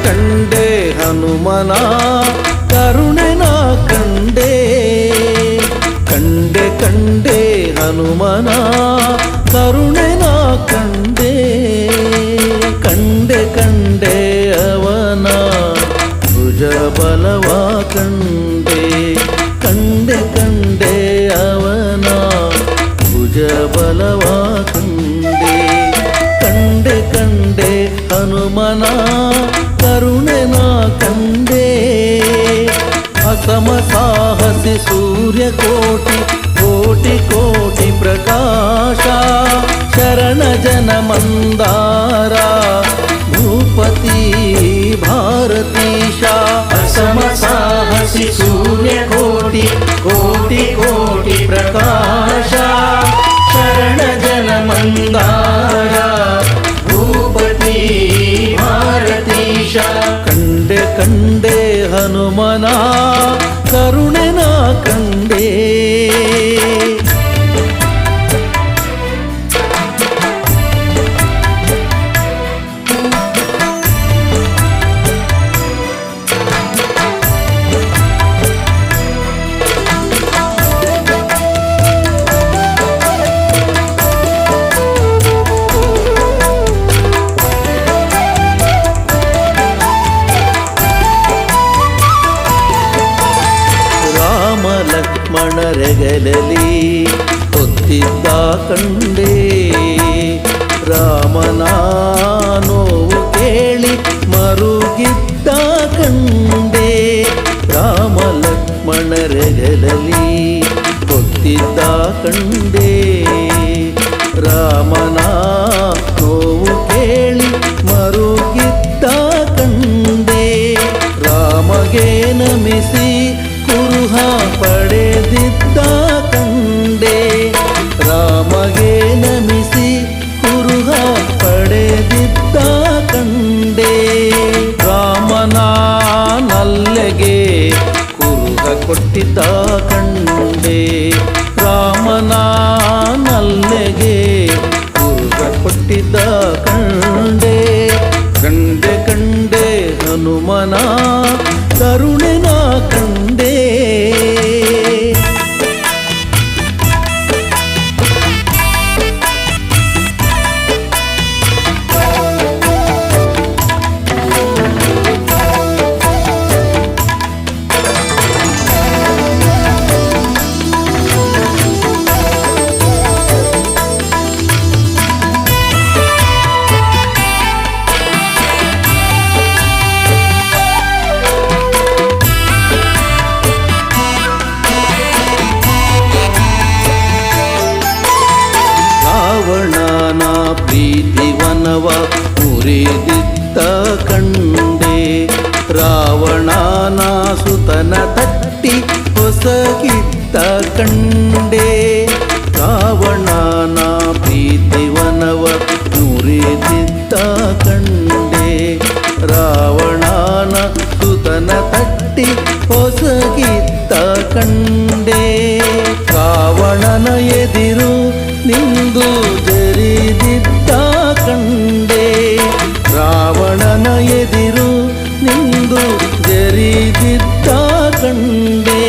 ಕಂಡೆ ಹನುಮನ ಕರುಣೆ ನಾ ಕಂಡೆ ಕಂಡೆ ಕಂಡೆ ಹನುಮನ ಕರುಣೆ ನಾ ಕಂಡೆ ಕಂಡೆ ಕಂಡೆ ಅವನ ಭುಜ ಬಲವ ಕಂಡೆ ಕಂಡೆ ಕಂಡೆ ಅವನ ಭುಜ ಬಲವ ಕಂಡೆ ಕಂಡೆ ಕಂಡೆ ಹನುಮನ ಕರುಣೆ ನಾ ಕಂಡೆ ಅಸಮ ಸಾಹಸಿ ಸೂರ್ಯಕೋಟಿ ಕೋಟಿ ಕೋಟಿ ಪ್ರಕಾಶ ಶರಣ ಜನ ಮಂದಾರ ಭೂಪತಿ ಭಾರತೀಶ ಅಸಮ ಸಾಹಸಿ ಸೂರ್ಯಕೋಟಿ ಕೋಟಿ ಕೋಟಿ ಪ್ರಕಾಶ ಶರಣ ಜನ ಮಂದಾರ ಭೂಪತಿ ಭಾರತೀಶ ಕಂಡೆ ಕಂಡೆ ಹನುಮನ ಕರುಣೆ ನಾ ಕಂಡೆ ಲಕ್ಷ್ಮಣರೆಗಲಲಿ ಹೊತ್ತಿದ್ದ ಕಂಡೆ ರಾಮನ ನೋವು ಕೇಳಿ ಮರುಗಿದ್ದ ಕಂಡೆ ರಾಮ ಲಕ್ಷ್ಮಣರೆಗಲಲಿ ಹೊತ್ತಿದ್ದ ಕಂಡೆ ರಾಮನ ನೋವು ಕೇಳಿ ಮರುಗಿದ್ದ ಕಂಡೆ ರಾಮಗೆ ನಮಿಸಿ ಕುರುಹ ಪಡೆದಿದ್ದ ಕಂಡೆ ರಾಮಗೆ ನಮಿಸಿ ಕುರುಹ ಪಡೆದಿದ್ದ ಕಂಡೆ ರಾಮನ ನಲ್ಲೆಗೆ ಕುರುಹ ಕೊಟ್ಟಿದ್ದ ಕಂಡೆ ರಾಮನ ನಲ್ಲೆಗೆ ಕುರುಹ ಕೊಟ್ಟಿದ್ದ ಕಂಡೆ ಕಂಡೆ ಕಂಡೆ ಹನುಮನ ಕರುಣೆ ನಾ ಕಂಡೆ ರಾವಣನ ಪ್ರೀತಿವನವ ಮುರಿದಿದ್ದ ಕಂಡೆ ರಾವಣನ ಸುತನ ತಟ್ಟಿ ಹೊಸಗಿದ್ದ ಕಂಡೆ ರಾವಣನ ಪ್ರೀತಿವನವ ಮುರಿದಿದ್ದ ಕಂಡೆ ರಾವಣನ ಸುತನ ತಟ್ಟಿ ಹೊಸಗಿದ್ದ ಕಂಡೆ ರಾವಣನ ಎದಿರು ನಿಂದು ಜರಿದಿದ್ದ ಕಂಡೆ ರಾವಣನ ಎದಿರು ನಿಂದು ಜರಿದಿದ್ದ ಕಂಡೆ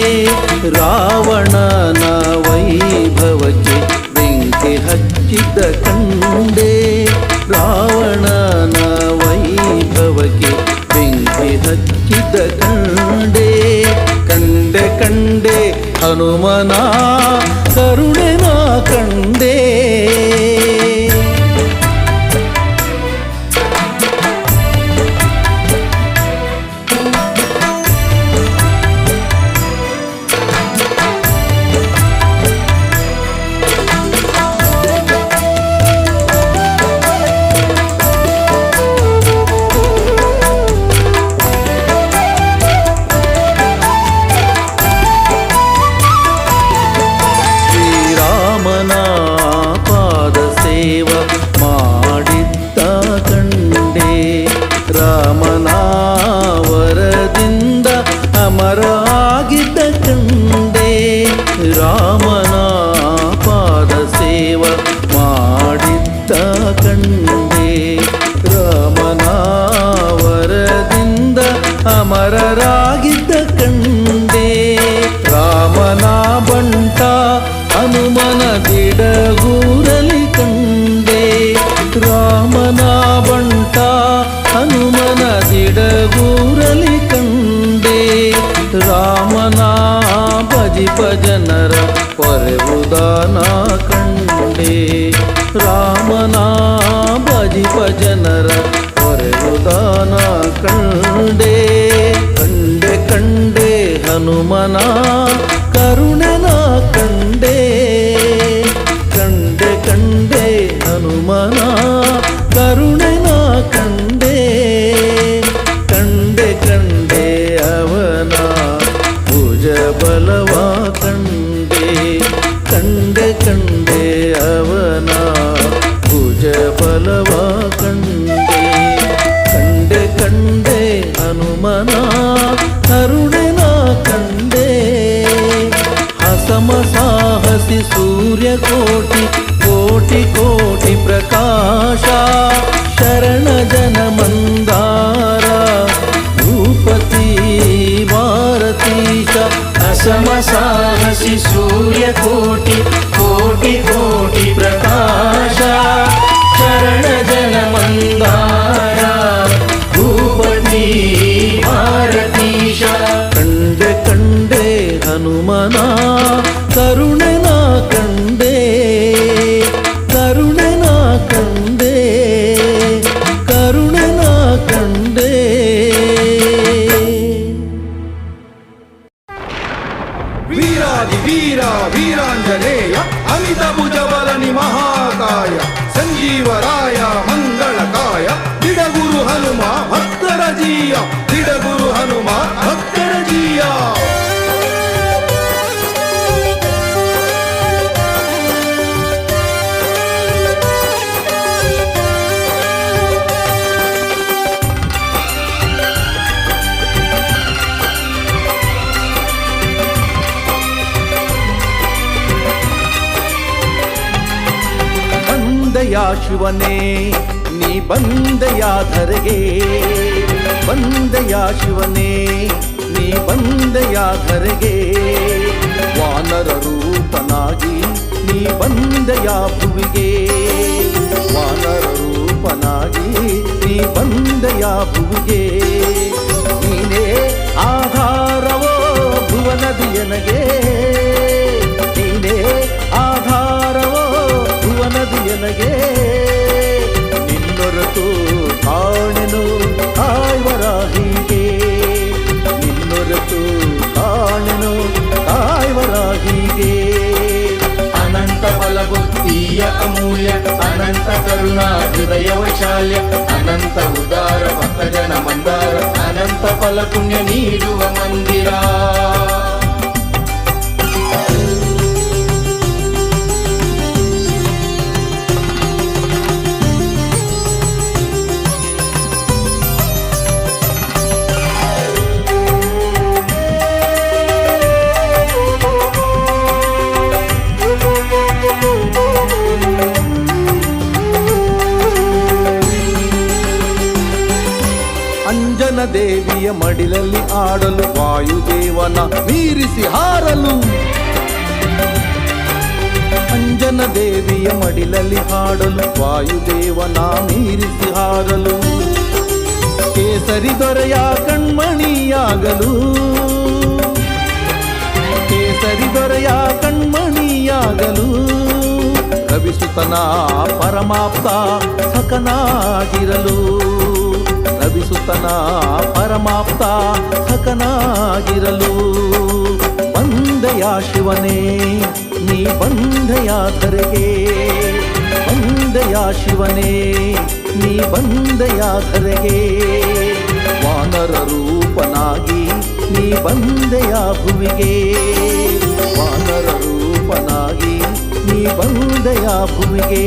ರಾವಣನ ವೈಭವಕ್ಕೆ ಬೆಂಕಿ ಹಚ್ಚಿದ್ದ ಕಂಡೆ ರಾವಣನ ವೈಭವಕ್ಕೆ ಬೆಂಕಿ ಹಚ್ಚಿದ್ದ ಕಂಡೆ ಕಂಡೆ ಕಂಡೆ ಹನುಮನ ಕರುಣೆ ನಾ ಕಂಡೆ ರಾಮನ ವರದಿಂದ ಅಮರ ಆಗಿದ್ದ ಕಂಡೆ ರಾಮನ ಪಾದ ಸೇವ ಮಾಡಿದ್ದ ಕಂಡೆ ರಾಮನ ವರದಿಂದ ಅಮರರಾಗಿದ್ದ ಕಂಡೆ ರಾಮನ ಬಂಟ ಹನುಮನ ದಿಡಗೂರಲಿ ಕಂಡೆ ರಾಮನ ಬಂಟ ಹನುಮನ ದಿಡಗೂರಲಿ ಕಂಡೆ ರಾಮನ ಭಜಿಪ ಜನರ ಪೊರೆವುದಾನ ಕಂಡೆ ರಾಮನ ಭಜಿಪ ಜನರ ಪೊರೆವುದಾನ ಕಂಡೆ ಕಂಡೆ ಕಂಡೆ ಹನುಮನ ಕರುಣನ ಕಂಡೆ ಕಂಡೆ ಕಂಡೆ ಹನುಮನ ಕರುಣನ ಕಂಡೆ ಕಂಡೆ ಕಂಡೆ ಅವನ ಭುಜ ಬಲವ ಕಂಡೆ ಕಂಡೆ ಕಂಡೆ ಅವನ ಭುಜ ಬಲವ ಕಂಡೆ ಕಂಡೆ ಕಂಡೆ ಹನುಮನ ಕರುಣನ ಕಂಡೆ ಹಸಮ ಸಾಹಸಿ ಸೂರ್ಯ ಕೋಟಿ ಕೋಟಿ ಕೋಟಿ ಪ್ರಕಾಶ ಶರಣ ಜನ ಮಂದಾರ ಭೂಪತಿ ಭಾರತೀಶ ಅಸಮ ಸಾಹಸಿ ಸೂರ್ಯ ಕೋಟಿ ಕೋಟಿ ಕೋಟಿ ಪ್ರಕಾಶ ಶರಣ ಜನ ಮಂದಾರ ಭೂಪತಿ ಭಾರತೀಶ ಕಂಡೆ ಕಂಡೆ ಹನುಮನ ಕರುಣನ ಕಂಡೆ ಕರುಣನ ಕಂಡೆ ಕರುಣನ ಕಂಡೆ ವೀರಾದಿ ವೀರ ವೀರಾಂಜನೇಯ ಅಮಿತ ಭುಜಬಲನಿ ಮಹಾಕಾಯ ಸಂಜೀವರಾಯ ಮಂಗಳಕಾಯ ದಿಡಗುರು ಹನುಮ ಭಕ್ತರ ಜೀಯ ದಿಡಗುರು ಹನುಮ ಭಕ್ತರ ಜೀಯ ಬಂದೆಯ ಶಿವನೇ ನೀ ಬಂದೆಯ ಧರೆಗೆ ಬಂದೆಯ ಶಿವನೇ ನೀ ಬಂದೆಯ ಧರೆಗೆ ವಾನರ ರೂಪನಾಗಿ ನೀ ಬಂದೆಯ ಭುವಿಗೆ ವಾನರ ರೂಪನಾಗಿ ನೀ ಬಂದೆಯ ಭುವಿಗೆ ನೀನೇ ಆಧಾರವೋ ಭುವನದಿಯನಗೆ ನೀನೇ ಆಧಾರವೋ ಭುವನದಿಯನಗೆ ನಿನ್ನೊರತು ಕಾಣೆನು ಕಾಯ್ವರಾಹಿಗೆ ನಿನ್ನೊರತು ಕಾಣೆನು ಕಾಯ್ವರಾಹಿಗೆ ಅನಂತ ಬಲಬುದ್ಧಿಯ ಅಮೂಲ್ಯ ಅನಂತ ಕರುಣಾ ಹೃದಯ ವೈಶಾಲ್ಯ ಅನಂತ ಉದಾರ ಭಕ್ತ ಜನ ಮಂದಾರ ಅನಂತ ಫಲ ಪುಣ್ಯ ನೀಡುವ ಮಂದಿರ ಅಂಜನ ದೇವಿಯ ಮಡಿಲಲ್ಲಿ ಆಡಲು ವಾಯುದೇವನ ಮೀರಿಸಿ ಹಾರಲು ಅಂಜನ ದೇವಿಯ ಮಡಿಲಲ್ಲಿ ಹಾಡಲು ವಾಯುದೇವನ ಮೀರಿಸಿ ಹಾರಲು ಕೇಸರಿ ದೊರೆಯ ಕಣ್ಮಣಿಯಾಗಲು ಕೇಸರಿ ದೊರೆಯ ಕಣ್ಮಣಿಯಾಗಲು ರವಿಸುತನ ಪರಮಾಪ್ತ ಸಖನಾಗಿರಲು ರವಿಸುತನ ಪರಮಾಪ್ತ ಸಖನಾಗಿರಲು ಬಂದೆಯ ಶಿವನೇ ನೀ ಬಂದೆಯ ಧರೆಗೆ ಬಂದೆಯ ಶಿವನೇ ನೀ ಬಂದೆಯ ಧರೆಗೆ ವಾನರ ರೂಪನಾಗಿ ನೀ ಬಂದೆಯ ಭುವಿಗೆ ವಾನರ ರೂಪನಾಗಿ ನೀ ಬಂದೆಯ ಭುವಿಗೆ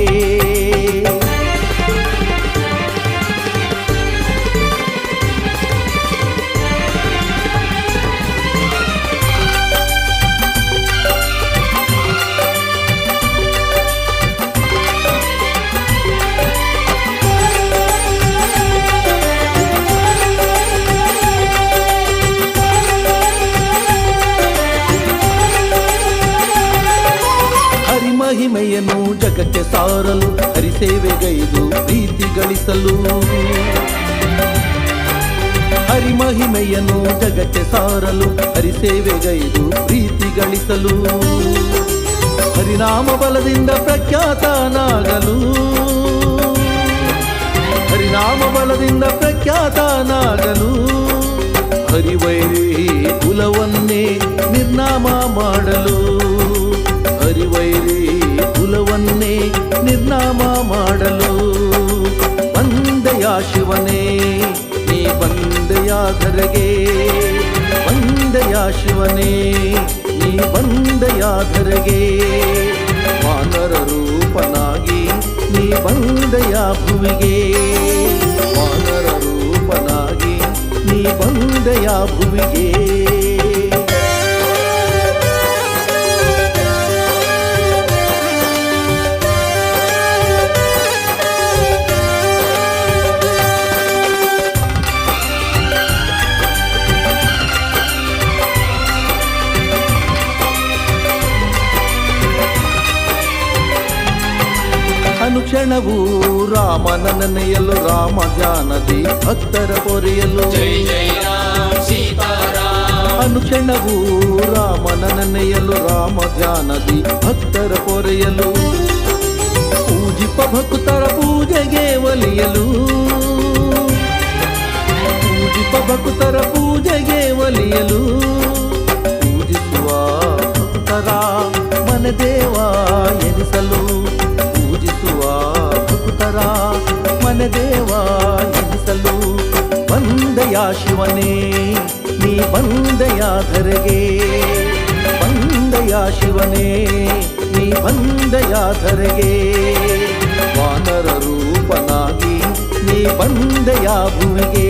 ಜಗಕ್ಕೆ ಸಾರಲು ಹರಿಸೇವೆಗೈದು ಪ್ರೀತಿ ಗಳಿಸಲು ಹರಿಮಹಿಮೆಯನ್ನು ಜಗಕ್ಕೆ ಸಾರಲು ಹರಿಸೇವೆಗೈದು ಪ್ರೀತಿ ಗಳಿಸಲು ಹರಿನಾಮ ಬಲದಿಂದ ಪ್ರಖ್ಯಾತನಾಗಲು ಹರಿನಾಮ ಬಲದಿಂದ ಪ್ರಖ್ಯಾತನಾಗಲು ಹರಿವೈರಿ ಕುಲವನ್ನೇ ನಿರ್ನಾಮ ಮಾಡಲು ಹರಿವೈರಿ ಕುಲವನ್ನೇ ನಿರ್ನಾಮ ಮಾಡಲು ಬಂದೆಯ ಶಿವನೇ ನೀ ಬಂದೆಯ ಧರೆಗೆ ಬಂದೆಯ ಶಿವನೇ ನೀ ಬಂದೆಯ ಧರೆಗೆ ವಾನರ ರೂಪನಾಗಿ ನೀ ಬಂದೆಯ ಭುವಿಗೆ ವಾನರ ರೂಪನಾಗಿ ನೀ ಬಂದೆಯ ಭುವಿಗೆ ಅನುಕ್ಷಣವೂ ರಾಮನ ನೆನೆಯಲು ರಾಮ ಧ್ಯಾನದಿ ಭಕ್ತರ ಪೊರೆಯಲು ಜೈ ಜೈ ರಾಮ್ ಸೀತಾರಾಮ್ ಅನುಕ್ಷಣವೂ ರಾಮನ ನೆನೆಯಲು ರಾಮ ಧ್ಯಾನದಿ ಭಕ್ತರ ಪೊರೆಯಲು ಪೂಜಿಪ ಭಕ್ತರ ಪೂಜೆಗೆ ಒಲಿಯಲು ಪೂಜಿಪ ಭಕ್ತರ ಪೂಜೆಗೆ ಒಲಿಯಲು ಪೂಜಿಸುವ ಭಕ್ತರ ಮನದೇವ ಎನಿಸಲು ಪೂಜಿಸುವ ಭಕ್ತರ ಮನದೇವ ಎನಿಸಲು ಬಂದೆಯ ಶಿವನೇ ನೀ ಬಂದೆಯ ಧರೆಗೆ ಬಂದೆಯ ಶಿವನೇ ನೀ ಬಂದೆಯ ಧರೆಗೆ ವಾನರ ರೂಪನಾಗಿ ನೀ ಬಂದೆಯ ಭುವಿಗೆ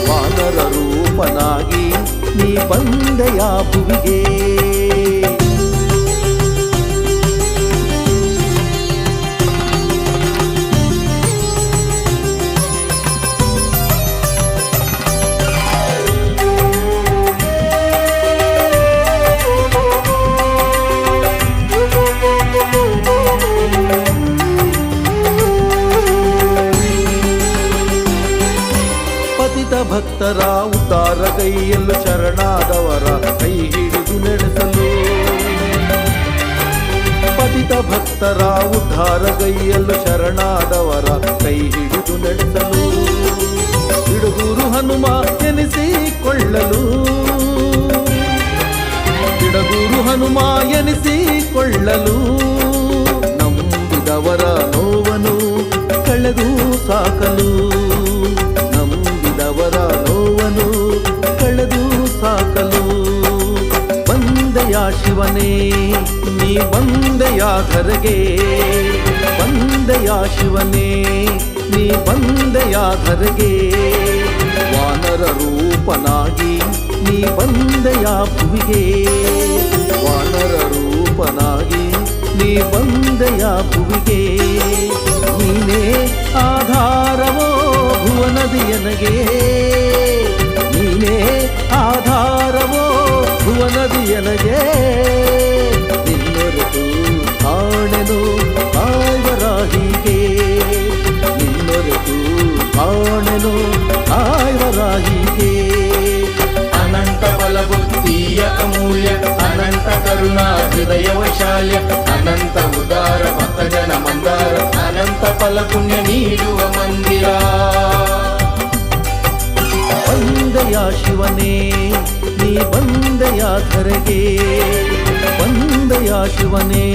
ವಾನರ ರೂಪನಾಗಿ ನೀ ಬಂದೆಯ ಭುವಿಗೆ ಭಕ್ತರ ಉದ್ಧಾರ ಕೈಯಲ್ಲೂ ಶರಣಾದವರ ಕೈ ಹಿಡಿದು ನಡೆಸಲು ಪತಿತ ಭಕ್ತರ ಉದ್ಧಾರ ಕೈಯಲ್ಲೂ ಶರಣಾದವರ ಕೈ ಹಿಡಿದು ನಡೆಸಲು ಬಿಡುಗೂರು ಹನುಮ ಎನಿಸಿಕೊಳ್ಳಲು ಬಿಡುಗೂರು ಹನುಮ ಎನಿಸಿಕೊಳ್ಳಲು ನಂಬಿದವರ ನೋವನ್ನು ಕಳೆದು ಸಾಕಲು ಅವರ ನೋವನ್ನು ಕಳೆದು ಸಾಕಲು ಬಂದೆಯ ಶಿವನೇ ನೀ ಬಂದೆಯ ಧರೆಗೆ ಬಂದೆಯ ಶಿವನೇ ನೀ ಬಂದೆಯ ಧರೆಗೆ ವಾನರ ರೂಪನಾಗಿ ನೀ ಬಂದೆಯ ಭುವಿಗೆ ವಾನರ ರೂಪನಾಗಿ ನೀ ಬಂದೆಯ ಭುವಿಗೆ ನೀನೇ ಆಧಾರವೋ ಭುವನದಿಯನಗೆ ನೀನೇ ಆಧಾರವೋ ಭುವನದಿಯನಗೆ ನಿನ್ನೊರೆತು ಕಾಣೆನು ಕಾಯ್ವರಾಹಿಗೆ ನಿನ್ನೊರೆತು ಕಾಣೆನು ಕಾಯ್ವರಾಹಿಗೆ ಅನಂತ ಬಲ ಬುದ್ಧಿಯ ಅಮೂಲ್ಯ ಅನಂತ ಕರುಣಾ ಹೃದಯ ವೈಶಾಲ್ಯ ಅನಂತ ಉದಾರ ಭಕ್ತ ಜನ ಮಂದಾರ ಅನಂತ ಫಲ ಪುಣ್ಯ ನೀಡುವ ಮಂದಿರ ಬಂದೆಯ ಶಿವನೇ ನೀ ಬಂದೆಯ ಧರೆಗೆ ಬಂದೆಯ ಶಿವನೇ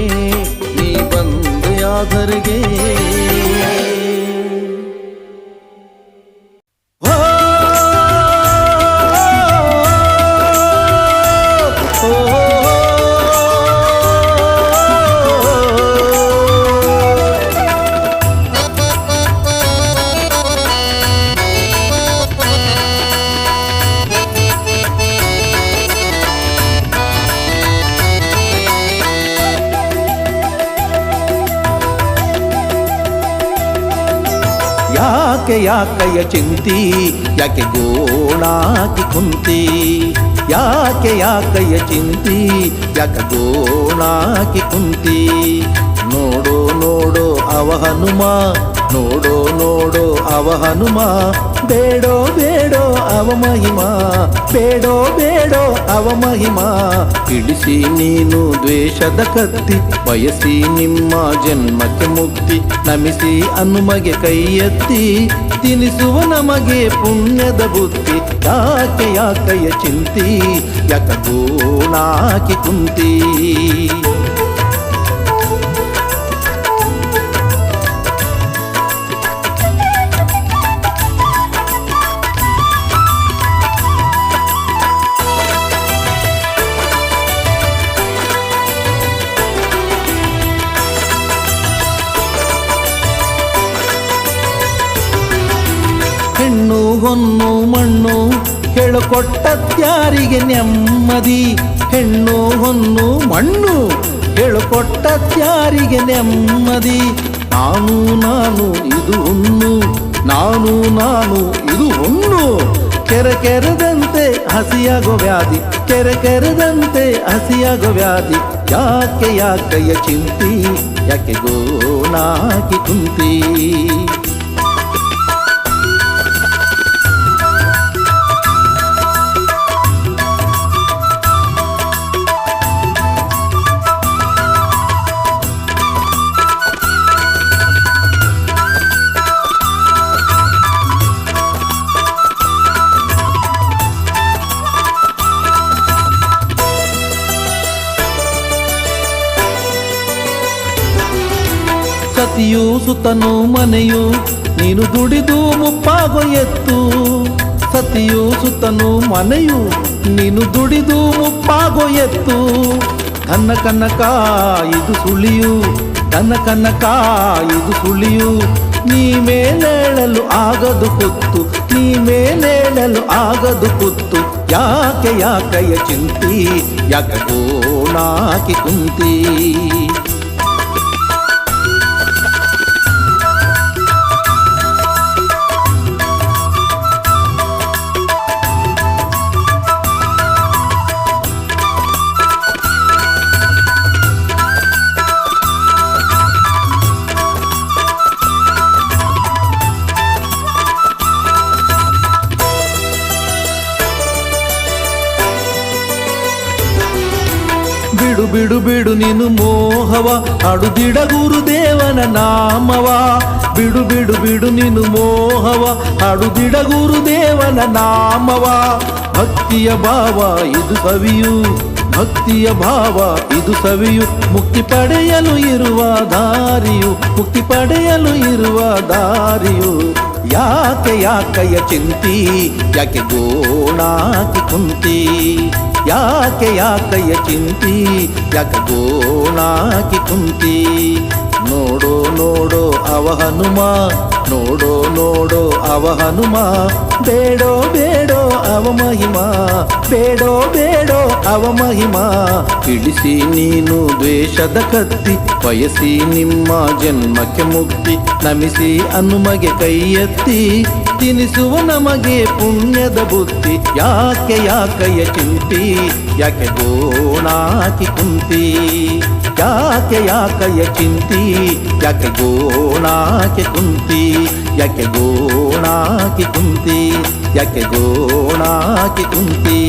ನೀ ಬಂದೆಯ ಧರೆಗೆ ಯಾಕೆ ಯಾಕಯ್ಯ ಚಿಂತಿ ಯಾಕೆ ಗೋಣಾಕಿ ಕುಂತಿ ಯಾಕೆ ಯಾಕಯ್ಯ ಚಿಂತಿ ಯಾಕೆ ಗೋಣಾಕಿ ಕುಂತಿ ನೋಡೋ ನೋಡೋ ಅವ ಹನುಮ, ನೋಡೋ ನೋಡೋ ಅವ ಹನುಮ, ಬೇಡೋ ಬೇಡೋ ಅವ ಮಹಿಮಾ, ಬೇಡೋ ಬೇಡೋ ಅವ ಮಹಿಮಾ. ಇಳಿಸಿ ನೀನು ದ್ವೇಷದ ಕತ್ತಿ, ಬಯಸಿ ನಿಮ್ಮ ಜನ್ಮಕ್ಕೆ ಮುಕ್ತಿ, ನಮಿಸಿ ಹನುಮಗೆ ಕೈ ಎತ್ತಿ, ತಿನಿಸುವ ನಮಗೆ ಪುಣ್ಯದ ಬುದ್ಧಿ. ಯಾಕೆ ಯಾಕಯ್ಯ ಚಿಂತಿ, ಯಾಕ ಗೋಣಾಕಿ ಕುಂತಿ. ಹೆಣ್ಣು ಹೊನ್ನು ಮಣ್ಣು ಹೇಳಿಕೊಟ್ಟತ್ಯಾರಿಗೆ ನೆಮ್ಮದಿ, ಹೆಣ್ಣು ಹೊನ್ನು ಮಣ್ಣು ಹೇಳಿಕೊಟ್ಟತ್ಯಾರಿಗೆ ನೆಮ್ಮದಿ. ನಾನು ನಾನು ಇದು ಹುಣ್ಣು, ನಾನು ನಾನು ಇದು ಹುಣ್ಣು, ಕೆರೆ ಕೆರೆದಂತೆ ಹಸಿಯಾಗೋ ವ್ಯಾಧಿ, ಕೆರೆ ಕೆರೆದಂತೆ ಹಸಿಯಾಗೋ ವ್ಯಾಧಿ. ಯಾಕೆ ಯಾಕಯ್ಯ ಚಿಂತಿ, ಯಾಕೆ ಗೋಣಾಕಿ ಕುಂತಿ. ಸತಿಯು ಸುತನು ಮನೆಯು ನೀನು ದುಡಿದು ಮುಪ್ಪಾಗೋ ಎತ್ತು, ಸತಿಯು ಸುತನು ಮನೆಯು ನೀನು ದುಡಿದು ಮುಪ್ಪಾಗೋ ಎತ್ತು. ಕನ್ನ ಕನ್ನಕ ಇದು ಸುಳಿಯು, ಕನ್ನ ಕನ್ನಕ ಇದು ಸುಳಿಯು, ನೀ ಮೇಲೇಳಲು ಆಗದು ಕುತ್ತು, ನೀ ಮೇಲೇಳಲು ಆಗದು ಕುತ್ತು. ಯಾಕೆ ಯಾಕಯ್ಯ ಚಿಂತಿ, ಯಾಕ ಗೋಣಾಕಿ ಕುಂತಿ. ಬಿಡು ಬಿಡು ಬಿಡು ನೀನು ಮೋಹವ, ಹಾಡುದಿಡ ಗುರುದೇವನ ನಾಮವ. ಬಿಡು ಬಿಡು ಬಿಡು ನೀನು ಮೋಹವ, ಹಾಡುದಿಡ ಗುರುದೇವನ ನಾಮವ. ಭಕ್ತಿಯ ಭಾವ ಇದು ಸವಿಯು, ಭಕ್ತಿಯ ಭಾವ ಇದು ಸವಿಯು, ಮುಕ್ತಿ ಪಡೆಯಲು ಇರುವ ದಾರಿಯು, ಮುಕ್ತಿ ಪಡೆಯಲು ಇರುವ ದಾರಿಯು. ಯಾಕೆ ಯಾಕಯ್ಯ ಚಿಂತಿ, ಯಾಕೆ ಗೋಣಾಕಿ ಕುಂತಿ. ಯಾಕೆ ಯಾಕಯ್ಯ ಚಿಂತಿ, ಯಾಕೆ ಗೋಣಾಕಿ ಕುಂತಿ. ನೋಡೋ ನೋಡೋ ಅವ ಹನುಮ, ನೋಡೋ ನೋಡೋ ಅವ ಹನುಮ, ಬೇಡೋ ಬೇಡೋ ಅವ ಮಹಿಮಾ, ಬೇಡೋ ಬೇಡೋ ಅವ ಮಹಿಮಾ. ಇಳಿಸಿ ನೀನು ದ್ವೇಷದ ಕತ್ತಿ, ಬಯಸಿ ನಿಮ್ಮ ಜನ್ಮಕ್ಕೆ ಮುಕ್ತಿ, ನಮಿಸಿ ಹನುಮಗೆ ಕೈ ಎತ್ತಿ, ತಿನಿಸುವ ನಮಗೆ ಪುಣ್ಯದ ಬುದ್ಧಿ. ಯಾಕೆ ಯಾಕಯ್ಯ ಚಿಂತಿ, ಯಾಕೆ ಗೋಣಾಕಿ ಕುಂತಿ. ಯಾಕೆ ಯಾಕಯ್ಯ ಚಿಂತಿ, ಯಾಕೆ ಗೋಣಾಕಿ ಕುಂತಿ. ಯಾಕೆ ಗೋಣಾಕಿ ಕುಂತಿ, ಯಾಕೆ ಗೋಣಾಕಿ ಕುಂತಿ.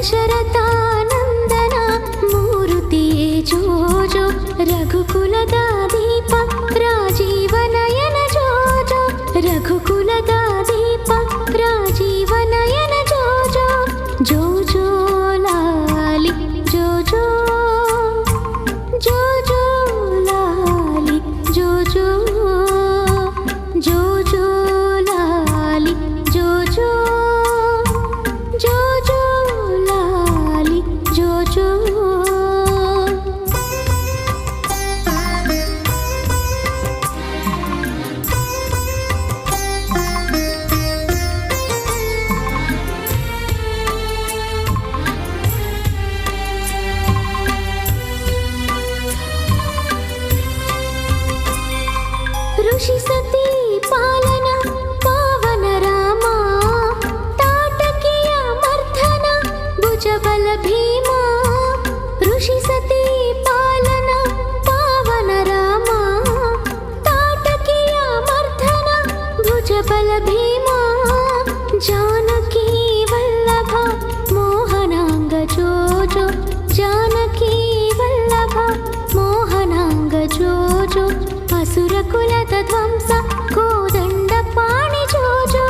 ದಶರಥಾನಂದನ ಮೂರುತಿಯೇ ಜೋ ಜೋ, ರಘುಕುಲದ ದೀಪ ರಾಜೀವನಯನ ಜೋ ಜೋ, ರಘುಕುಲದ ದೀಪ ರಾಜೀವನಯನ ಜೋ ಜೋ, ಜೋ ಜೋ ಲಾಲಿ ಜೋ ಜೋ, ಜೋ ಜೋ ಲಾಲಿ ಜೋ ಜೋ, ಜೋ ಜೋ ಲಾಲಿ ಜೋ ಜೋ, ಜೋ ಜೋ ಲಾಲಿ ಜೋ ಜೋ. ಋಷಿ ಸತಿ ಪಾಲನ ಪಾವನ ರಾಮ, ತಾಟಕಿಯ ಮರ್ಧನ ಭುಜಬಲ ಭೀಮ, ಋಷಿ ಸತಿ ಪಾಲನ ಪಾವನ ರಾಮ, ತಾಟಕಿಯ ಮರ್ಧನ ಭುಜಬಲ ಭೀಮ, ಜಾನಕಿ ವಲ್ಲಭ ಮೋಹನಾಂಗ ಜೋ ಜೋ, ಜಾನಕಿ ವಲ್ಲಭ ಮೋಹನಾಂಗ ಜೋ ಜೋ, ಅಸುರ ಕುಲದ ಧ್ವಂಸ ಕೋದಂಡ ಪಾಣಿ ಜೋ ಜೋ,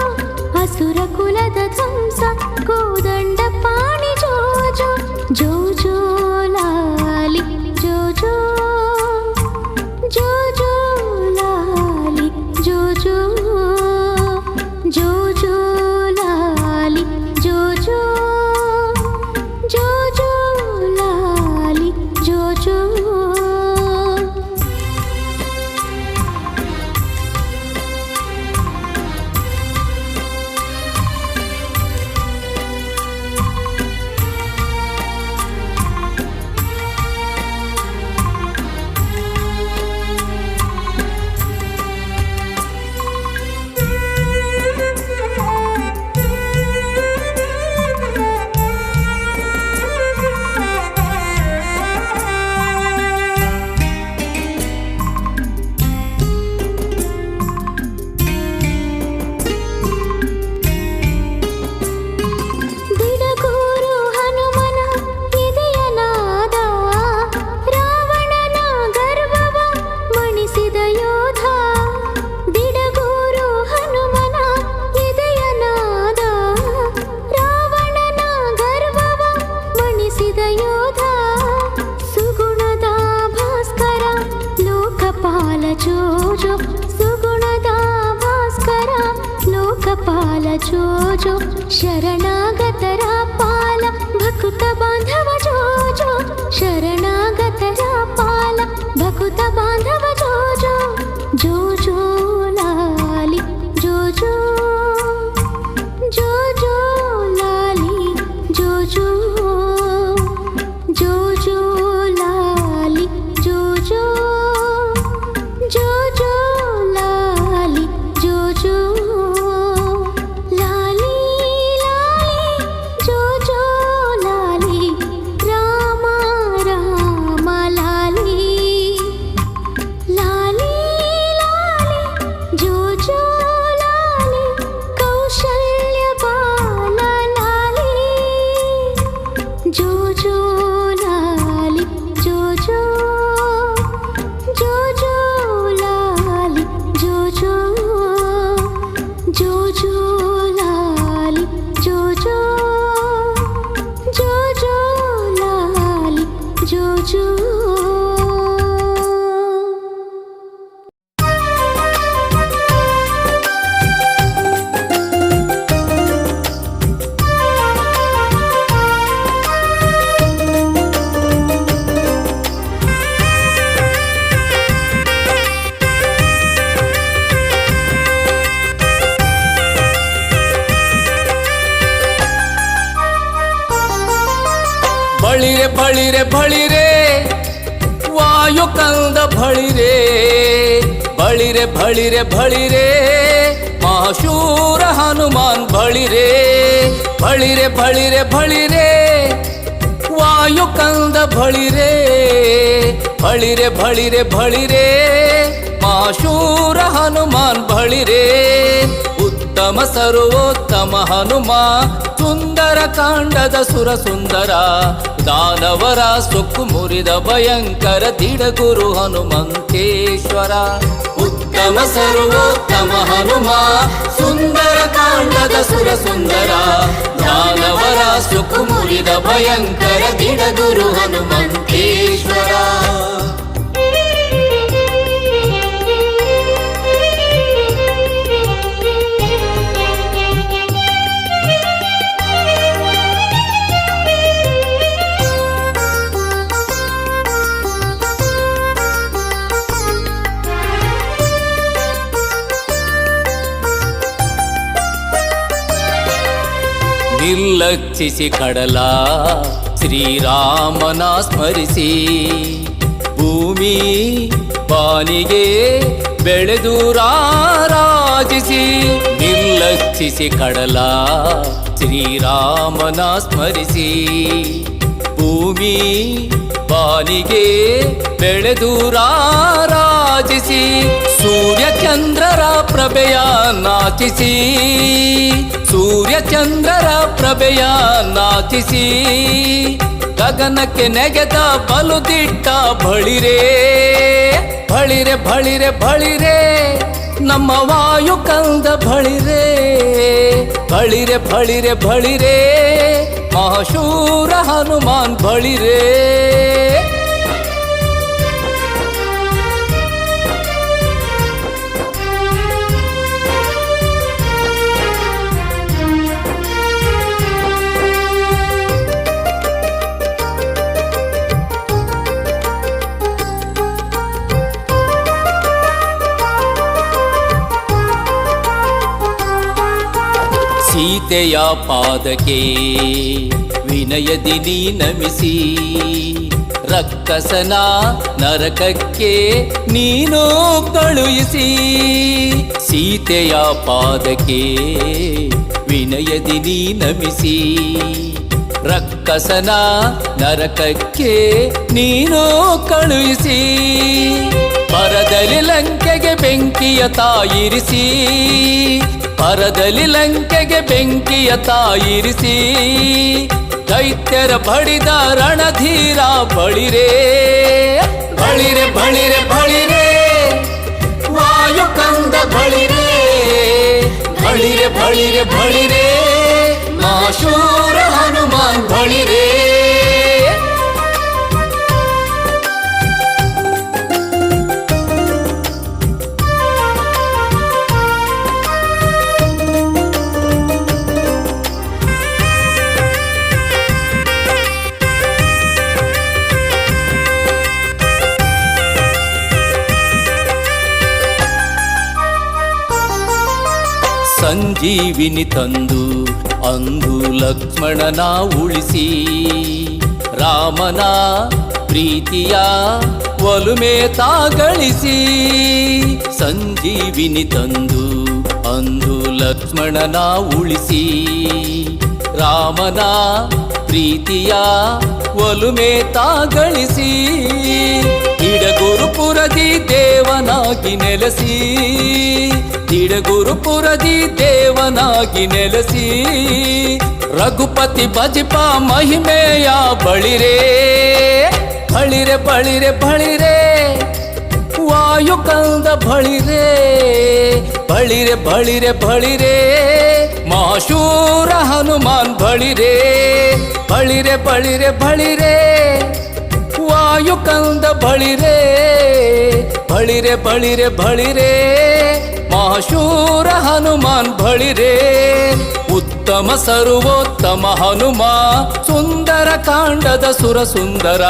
ಅಸುರ ಕುಲದ ಧ್ವಂಸ ಕೋದಂಡ ಪಾಣಿ ಜೋ ಜೋ, ಜೋ ಜೋ ಲಾಲಿ ಜೋ ಜೋ, ಜೋ ಜೋ ಲಾಲಿ ಜೋ ಜೋ, ಜೋ ಜೋ ಲಾಲಿ ಜೋ ಜೋ, ಜೋ ಜೋ ಲಾಲಿ ಜೋ ಜೋ. ದಿಡಗೂರು ಹನುಮನ ಎದೆಯ ನಾದ, ರಾವಣನ ಗರ್ವವ ಮಣಿಸಿದ ಯೋಧ, ದಿಡಗೂರು ಹನುಮನ ಎದೆಯ ನಾದ, ರಾವಣನ ಗರ್ವವ ಮಣಿಸಿದ ಯೋಧ, ಸುಗುಣದ ಭಾಸ್ಕರ ಲೋಕಪಾಲ ಜೋ ಜೋ, ಸುಗುಣದ ಭಾಸ್ಕರ ಲೋಕಪಾಲ ಜೋ ಜೋ, ಶರಣಾಗತರ ಪಾಲ ಭಕುತ ಬಾಂಧವ ಜೋ ಜೋ, ಶರಣಾಗತರ ಪಾಲ ಭಕುತ ಬಾಂಧವ ಜೋ ಜೋ, ಜೋ ಜೋ ಲಾಲಿ ಜೋ ಜೋ, ಜೋ ಜೋ ಲಾಲಿ ಜೋ ಜೋ, ಜೋ ಜೋ ಲಾಲಿ ಜೋ ಜೋ, ಜೋ ಜೋ ಲಾಲಿ ಜೋ ಜೋ, ಲಾಲಿ ಲಾಲಿ ಜೋ ಜೋ ಲಾಲಿ, ರಾಮ ರಾಮ ಲಾಲಿ, ಲಾಲಿ ಲಾಲಿ ಜೋ ಜೋ ಲಾಲಿ, ಕೌಶಲ್ಯ ಬಾಲ ಲಾಲಿ, ಜೋ ಜೋ ಲಾಲಿ ಜೋ ಜೋ, ಜೋ ಜೋ ಲಾಲಿ ಜೋ ಜೋ, ಜೋ ಜೋ ಲಾಲಿ ಜೋ ಜೋ, ಜೋ ಜೋ ಲಾಲಿ ಜೋ ಜೋ. ಬಳಿರೆ ಬಳಿರೆ ಬಳಿರೆ ವಾಯು ಕಂದ ಬಳಿರೆ, ಬಳಿರೆ ಬಳಿರೆ ಬಳಿರೆ ಮಹಾಶೂರ ಹನುಮಾನ್ ಬಳಿರೆ, ಬಳಿರೆ ಬಳಿರೆ ಬಳಿರೆ ವಾಯು ಕಂದ ಬಳಿರೆ, ಬಳಿರೆ ಬಳಿರೆ ಬಳಿರೆ ಮಹಾಶೂರ ಹನುಮಾನ್ ಬಳಿರೆ, ಉತ್ತಮ ಸರ್ವೋತ್ತಮ ಹನುಮ ಸುಂದರ ಕಾಂಡದ ಸುರ ಸುಂದರ ದಾನವರ ಸೊಕ್ಕು ಮುರಿದ ಭಯಂಕರ ದಿಡಗುರು ಹನುಮಂತೇಶ್ವರ ಉತ್ತಮ ಸರ್ವೋತ್ತಮ ಹನುಮ ಸುಂದರ ಕಾಂಡದ ಸುರ ಸುಂದರ ದಾನವರ ಸೊಕ್ಕು ಮುರಿದ ಭಯಂಕರ ದಿಡಗುರು ಹನುಮಂತೇಶ್ವರ ನಿರ್ಲಕ್ಷಿಸಿ ಕಡಲ ಶ್ರೀರಾಮನ ಸ್ಮರಿಸಿ ಭೂಮಿ ಬಾನಿಗೆ ಬೆಳೆದು ರಾರಾಜಿಸಿ ನಿರ್ಲಕ್ಷಿಸಿ ಕಡಲ ಶ್ರೀರಾಮನ ಸ್ಮರಿಸಿ ಭೂಮಿ ಬಾನಿಗೆ ಬೆಳೆದು ರಾರಾಜಿಸಿ ಸೂರ್ಯಚಂದ್ರರ ಪ್ರಭೆಯ ನಾಚಿಸಿ ಸೂರ್ಯಚಂದ್ರರ ಪ್ರಭೆಯ ನಾಚಿಸಿ ಗಗನಕ್ಕೆ ನೆಗೆದ ಬಲುದಿಟ್ಟ ಬಳಿರೆ ಬಳಿರೆ ಬಳಿರೆ ಬಳಿರೆ ನಮ್ಮ ವಾಯು ಕಂದ ಬಳಿರೆ ಬಳಿರೆ ಬಳಿರೆ ಬಳಿರೆ ಮಹಾಶೂರ ಹನುಮಾನ್ ಬಳಿರೆ ಸೀತೆಯ ಪಾದಕ್ಕೆ ವಿನಯದಿ ನೀ ನಮಿಸಿ ರಕ್ಕಸನ ನರಕಕ್ಕೆ ನೀನು ಕಳುಹಿಸಿ ಸೀತೆಯ ಪಾದಕ್ಕೆ ವಿನಯದಿ ನೀ ನಮಿಸಿ ರಕ್ಕಸನ ನರಕಕ್ಕೆ ನೀನು ಕಳುಹಿಸಿ ಪರದಲ್ಲಿ ಲಂಕೆಗೆ ಬೆಂಕಿಯ ತಾಯಿರಿಸಿ ಪರದಲ್ಲಿ ಲಂಕೆಗೆ ಬೆಂಕಿಯ ತಾಯಿರಿಸಿ ದೈತ್ಯರ ಬಡಿದ ರಣಧೀರ ಬಳಿರೆ ಬಳಿರೆ ಬಳಿರೆ ಬಳಿರೆ ವಾಯು ಕಂದ ಬಳಿರೆ ಬಳಿರೆ ಬಳಿರೆ ಬಳಿರೆ ಮಹಾಶೂರ ಹನುಮಾನ್ ಬಳಿರೆ ಸಂಜೀವಿನಿ ತಂದು ಅಂದು ಲಕ್ಷ್ಮಣನ ಉಳಿಸಿ ರಾಮನ ಪ್ರೀತಿಯ ಒಲುಮೆ ತಾಗಳಿಸಿ ಸಂಜೀವಿನಿ ತಂದು ಅಂದು ಲಕ್ಷ್ಮಣನ ಉಳಿಸಿ ರಾಮನ ಪ್ರೀತಿಯ ಒಲುಮೆ ತಾಗಳಿಸಿ ತಿಡಗುರುಪುರದಿ ದೇವನಾಗಿ ನೆಲೆಸಿ ತಿಡಗುರುಪುರದಿ ದೇವನಾಗಿ ನೆಲೆಸಿ ರಘುಪತಿ ಭಜಿಪ ಮಹಿಮೆಯ ಬಳಿರೆ ಬಳಿರೆ ಬಳಿರೆ ಬಳಿರೆ ವಾಯು ಕಂದ ಬಳಿರೆ ಬಳಿರೆ ಬಳಿರೆ ಬಳಿರೆ ಮಹಾಶೂರ ಹನುಮಾನ್ ಬಳಿರೆ ಬಳಿರೆ ಬಳಿರೆ ಬಳಿರೆ ವಾಯು ಕಂದ ಬಳಿರೆ ಬಳಿರೆ ಬಳಿರೆ ಬಳಿರೆ ಮಹಾಶೂರ ಹನುಮಾನ್ ಬಳಿರೆ ಉತ್ತಮ ಸರ್ವೋತ್ತಮ ಹನುಮ ಸುಂದರ ಕಾಂಡದ ಸುರ ಸುಂದರ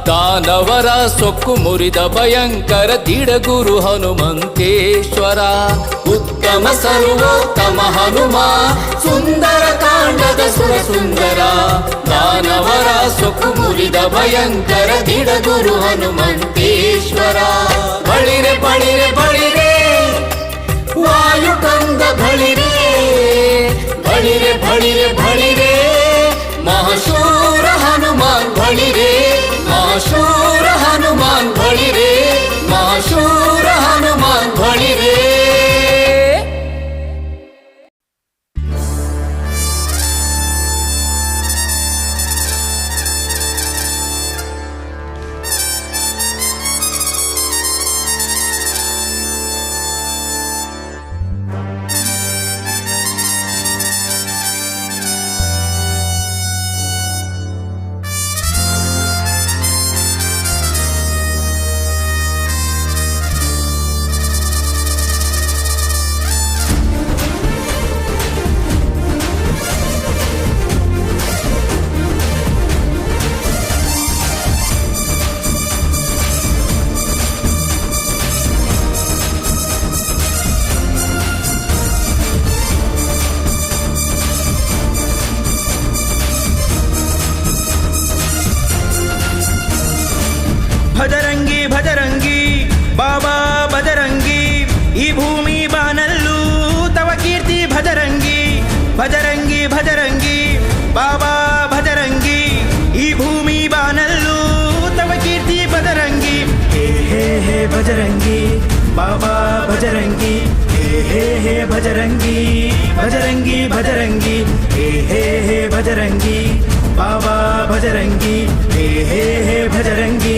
ದಾನವರ ಸೊಕ್ಕು ಮುರಿದ ಭಯಂಕರ ದಿಡಗುರು ಹನುಮಂತೇಶ್ವರ ಉತ್ತಮ ಸರ್ವೋತ್ತಮ ಹನುಮ ಸುಂದರ ಕಾಂಡದ ಸುರ ಸುಂದರ ದಾನವರ ಸೊಕ್ಕು ಮುರಿದ ಭಯಂಕರ ದಿಡಗುರು ಹನುಮಂತೇಶ್ವರ ಬಳಿರೆ ಬಳಿರೆ ಬಳಿರೆ ವಾಯು ಕಂದ ಬಳಿರೆ ಬಳಿರೆ ಬಳಿರೆ ಬಳಿರೆ ಮಹಾಶೂರ ಹನುಮಾನ್ ಬಳಿರೆ ಮಹಾಶೂರ ಹನುಮಾನ್ ಬಳಿರೆ ಮಹಾಶೂರ ಹನುಮಾನ್ ಬಳಿರೆ ಭಜರಂಗಿ ಭಜರಂಗಿ ಬಾಬಾ ಭಜರಂಗಿ ಈ ಭೂಮಿ ಬಾನಲ್ಲೂ ತವ ಕೀರ್ತಿ ಭಜರಂಗಿ ಹೇ ಹೇ ಹೇ ಭಜರಂಗಿ ಬಾಬಾ ಭಜರಂಗಿ ಹೇ ಹೇ ಹೇ ಭಜರಂಗಿ ಭಜರಂಗಿ ಭಜರಂಗಿ ಹೇ ಹೇ ಹೇ ಭಜರಂಗಿ ಬಾಬಾ ಭಜರಂಗಿ ಹೇ ಹೇ ಹೇ ಭಜರಂಗಿ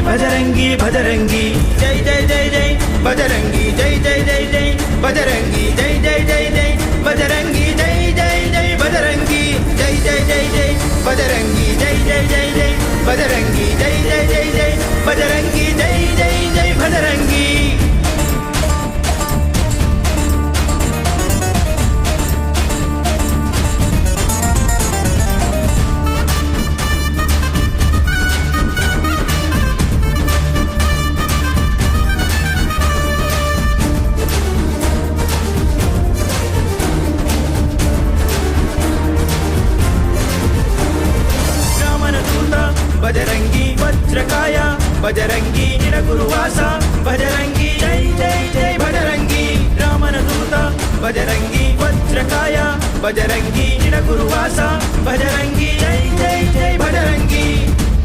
ಭಜರಂಗಿ ಭಜರಂಗಿ ಜೈ ಜೈ ಜೈ ಜೈ ಭಜರಂಗಿ ಜೈ ಜೈ ಜೈ ಜೈ ಭಜರಂಗಿ ಜೈ ಜೈ ಜೈ ಜೈ ಭಜರಂಗಿ ಜೈ ಜೈ ಜೈ ಭಜರಂಗಿ ಜೈ ಜೈ ಜೈ ಜೈ ಭಜರಂಗಿ ಜೈ ಜೈ ಜೈ ಜೈ ಭಜರಂಗಿ ಜೈ ಜೈ ಜೈ ಜೈ ಭಜರಂಗಿ ಜೈ ಜೈ ಜೈ ಭಜರಂಗಿ ಭಜರಂಗಿ ವಜ್ರಕಾಯ ಭಜರಂಗಿ ನಿರಗುರುವಾಸ ಭಜರಂಗಿ ಜೈ ಜೈ ಜೈ ಭಜರಂಗಿ ರಾಮನ ದೂತ ಭಜರಂಗಿ ವಜ್ರಕಾಯ ಭಜರಂಗಿ ನಿರಗುರುವಾಸ ಭಜರಂಗಿ ಜೈ ಜೈ ಜೈ ಭಜರಂಗಿ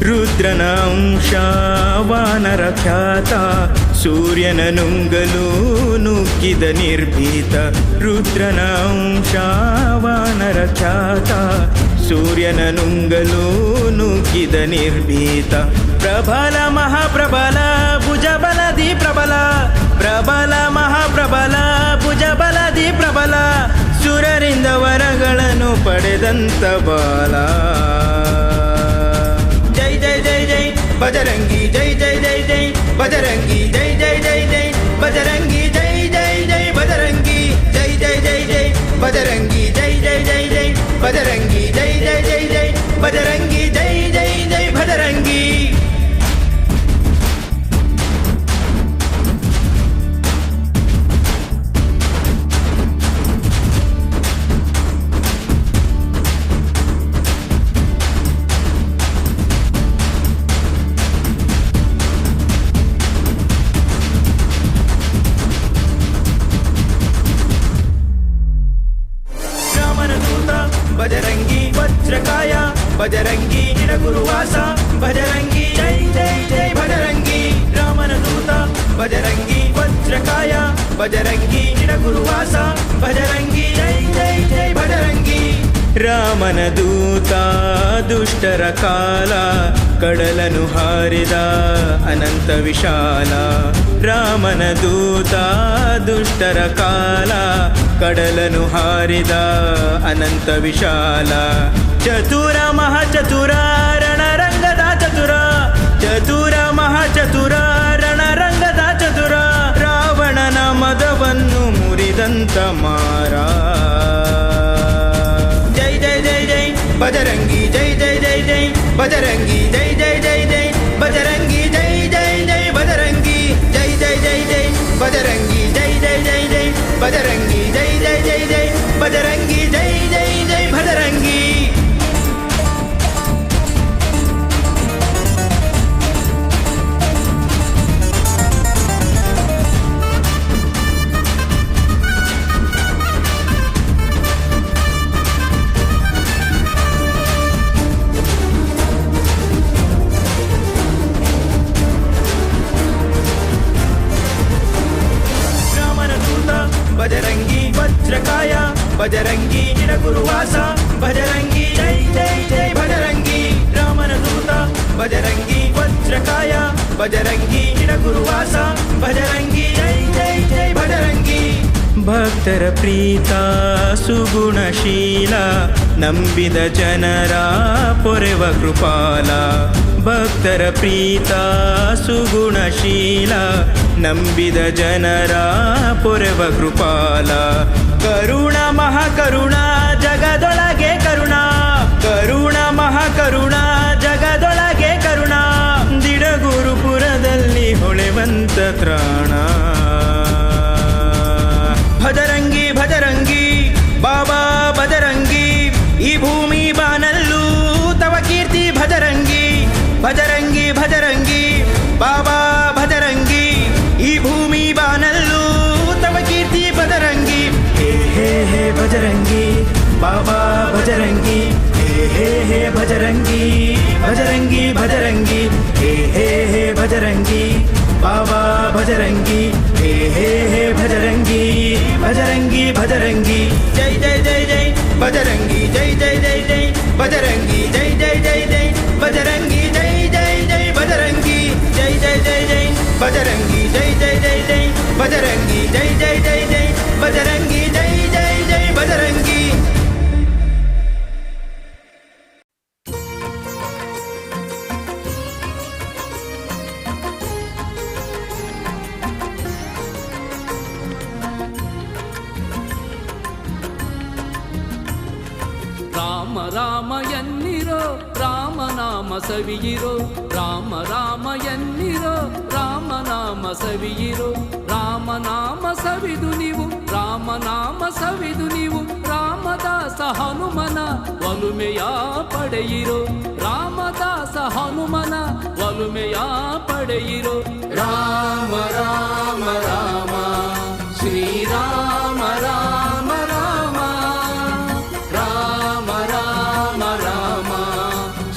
ರುದ್ರನ ಅಂಶ ವಾನರ ಖ್ಯಾತ ಸೂರ್ಯನ ನುಂಗಲು ನುಗ್ಗಿದ ನಿರ್ಭೀತ ರುದ್ರನ ಅಂಶ ವಾನರ ಖ್ಯಾತ ಸೂರ್ಯನ ನುಂಗಲು ನುಗ್ಗಿದ ನಿರ್ಭೀತ ಪ್ರಬಲ ಮಹಾಪ್ರಬಲ ಭುಜಬಲದಿ ಪ್ರಬಲ ಪ್ರಬಲ ಮಹಾಪ್ರಬಲ ಭುಜಬಲದಿ ಪ್ರಬಲ ಸುರರಿಂದ ವರಗಳನ್ನು ಪಡೆದಂತ ಬಾಲ ಜೈ ಜೈ ಜೈ ಜೈ ಭಜರಂಗಿ ಜೈ ಜೈ ಜೈ ಜೈ ಭಜರಂಗಿ ಜೈ ಜೈ ಜೈ ಜೈ ಭಜರಂಗಿ ಜೈ ಜೈ ಜೈ ಭಜರಂಗಿ ಜೈ ಜೈ ಜೈ ಜೈ ಭಜರಂಗಿ ಜೈ ಜೈ ಜೈ ಜೈ ಭಜರಂಗಿ ಜೈ ಜೈ ಜೈ ಜೈ ಭಜರಂಗಿ ಜೈ ಜೈ ಜೈ ಭಜರಂಗಿ ಭಜರಂಗಿ ವಜ್ರಕಾಯ ಭಜರಂಗಿ ನಿರಗುರುವಾಸ ಭಜರಂಗಿ ಜೈ ಜೈ ಜೈ ಭಜರಂಗಿ ರಾಮನ ದೂತ ಭಜರಂಗಿ ವಜ್ರಕಾಯ ಭಜರಂಗಿ ನಿರಗುರುವಾಸ ಭಜರಂಗಿ ಜೈ ಜೈ ಜೈ ಭಜರಂಗಿ ರಾಮನ ದೂತ ದುಷ್ಟರ ಕಾಲ ಕಡಲನು ಹಾರಿದ ಅನಂತ ವಿಶಾಲ ರಾಮನ ದೂತ ದುಷ್ಟರ ಕಾಲ ಕಡಲನು ಹಾರಿದ ಅನಂತ ವಿಶಾಲ ಚತುರ ಮಹಾಚತುರ ರಣರಂಗದ ಚತುರ ಚತುರ ಮಹಾಚತುರ ರಣರಂಗದ ಚತುರ ರಾವಣನ ಮದವನ್ನು ಮುರಿದಂತ ಮಾರ ಜೈ ಜೈ ಜೈ ಜೈ ಭಜರಂಗಿ ಜೈ ಜೈ ಜೈ ಜೈ ಭಜರಂಗಿ ಜೈ ಜೈ ಜೈ ಜೈ ಭಜರಂಗಿ ಜೈ ಜೈ ಜೈ ಭಜರಂಗಿ ಜೈ ಜೈ ಜೈ ಜೈ ಭಜರಂಗಿ ಜೈ ಜೈ ಜೈ ಜೈ ಭಜರಂಗಿ ಜೈ ಜೈ ಜೈ ಜೈ ಭಜರಂಗಿ ಜೈ ಜೈ ಜೈ ಭಜರಂಗಿ ಭಜರಂಗಿ ವಜ್ರಕಾಯ ಭಜರಂಗಿ ನಿರಗುರುವಾಸ ಭಜರಂಗಿ ಜೈ ಜೈ ಜೈ ಭಜರಂಗಿ ರಾಮನ ದೂತ ಭಜರಂಗಿ ವಜ್ರಕಾಯ ಭಜರಂಗಿ ನಿರಗುರುವಾಸ ಭಜರಂಗಿ ಜೈ ಜೈ ಜೈ ಭಜರಂಗಿ ಭಕ್ತರ ಪ್ರೀತ ಸುಗುಣಶೀಲ ನಂಬಿದ ಜನರ ಪೊರೆವ ಕೃಪಾಲ ಭಕ್ತರ ಪ್ರೀತ ಸುಗುಣಶೀಲ ನಂಬಿದ ಜನರ ಪೊರೆವ ಕೃಪಾಲ ಕರುಣ ಮಹಾಕರುಣ ಜಗದೊಳಗೆ ಕರುಣ ಕರುಣ ಮಹಾಕರುಣ ಜಗದೊಳಗೆ ಕರುಣ ದಿಡಗುರುಪುರದಲ್ಲಿ ಹೊಳೆವಂತ ತ್ರಾಣ ಭಜರಂಗಿ ಭಜರಂಗಿ ಬಾಬಾ ಭಜರಂಗಿ ಈ ಭೂಮಿ ಬಾನಲ್ಲೂ ತವ ಕೀರ್ತಿ ಭಜರಂಗಿ ಭಜರಂಗಿ ಭಜರಂಗಿ ಬಾಬಾ ಭಜರಂಗಿ ಈ ಭೂಮಿ ಬಾನಲ್ಲೂ ತವ ಕೀರ್ತಿ ಭಜರಂಗಿ ಹೇ ಹೇ ಹೇ ಭಜರಂಗಿ ಬಾಬಾ ಭಜರಂಗಿ ಹೇ ಹೇ ಹೇ ಭಜರಂಗಿ ಭಜರಂಗಿ ಭಜರಂಗಿ ಜೈ ಜೈ ಜೈ ಜೈ ಭಜರಂಗಿ ಜೈ ಜೈ ಜೈ ಜೈ ಭಜರಂಗಿ ಜೈ ಜೈ ಜೈ ಜೈ ಭಜರಂಗಿ ಜೈ ಜೈ ಜೈ ಭಜರಂಗಿ ಜೈ ಜೈ ಜೈ ಜೈ ಭಜರಂಗಿ ಜೈ ಜೈ ಜೈ ಜೈ ಭಜರಂಗಿ ಜೈ ಜೈ ಜೈ ಜೈ ಭಜರಂಗಿ ಜೈ ಜೈ ಜೈ ಭಜರಂಗಿ. ರಾಮ ರಾಮ ಎನ್ನಿರೋ ರಾಮನಾಮ ಸವಿಯಿರೋ ರಾಮ ರಾಮ ಎನ್ನಿರೋ ರಾಮನಾಮ ಸವಿಯಿರೋ ರಾಮನಾಮ ಸವಿದು ನೀವು ರಾಮನಾಮ ಸವಿದು ನೀವು ರಾಮದಾಸ ಹನುಮನ ಒಲುಮೆಯ ಪಡೆಯಿರೋ ರಾಮದಾಸ ಹನುಮನ ಒಲುಮೆಯ ಪಡೆಯಿರೋ ರಾಮ ರಾಮ ರಾಮ ಶ್ರೀರಾಮ ರಾಮ ರಾಮ ರಾಮ ರಾಮ ರಾಮ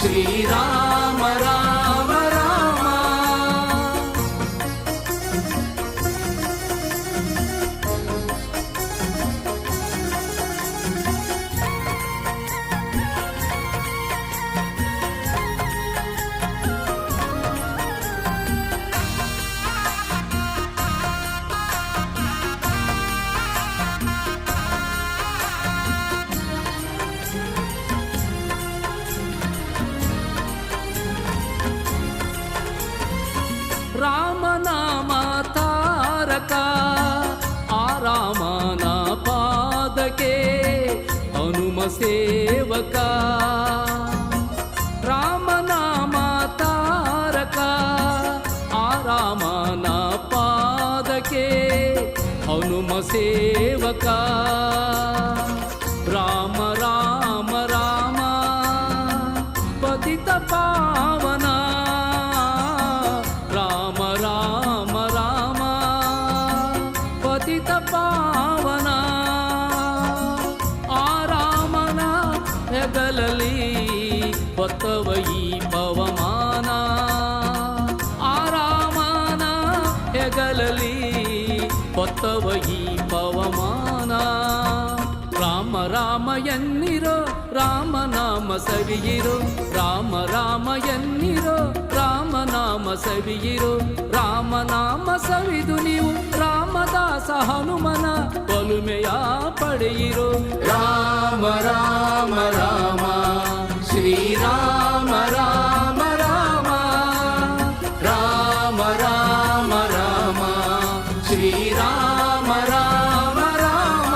ಶ್ರೀರಾಮ ರಾಮ ರಾಮ. ರಾಮನಾಮ ತಾರಕ ಆ ರಾಮನ ಪಾದಕ್ಕೆ ಹನುಮ ಸೇವಕ ರಾಮನಾಮ ತಾರಕ ಆ ರಾಮನ ಪಾದಕ್ಕೆ ಹನುಮ ಸೇವಕ ರಾಮ ರಾಮ ರಾಮ ಪತಿತ ಪಾವನ ರಾಮ ರಾಮ ರಾಮ ಪತಿತ ಪಾವನ ಆ ರಾಮನ ಹೆಗಲಲ್ಲಿ ಹೊತ್ತವ ಈ ಪವಮಾನ ಆ ರಾಮನ ಹೆಗಲಲ್ಲಿ ಹೊತ್ತವ ಈ ಪವಮಾನ ರಾಮ ರಾಮ ಎನ್ನಿರೋ ರಾಮನಾಮ ಸವಿಯಿರೋ ರಾಮ ರಾಮ ಎನ್ನಿರೋ ರಾಮನಾಮ ಸವಿಯಿರೋ ರಾಮನಾಮ ಸವಿದು ನೀವು ರಾಮದಾಸ ಹನುಮನ ಒಲುಮೆಯ ಪಡೆಯಿರೋ ರಾಮ ರಾಮ ರಾಮ ಶ್ರೀರಾಮ ರಾಮ ರಾಮ ರಾಮ ರಾಮ ರಾಮ ಶ್ರೀರಾಮ ರಾಮ ರಾಮ.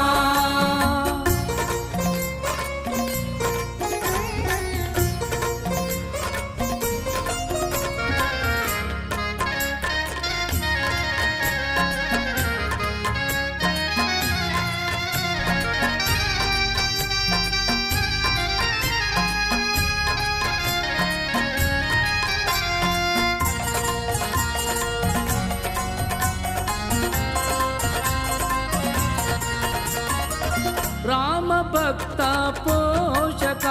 ರಾಮ ಭಕ್ತ ಪೋಷಕ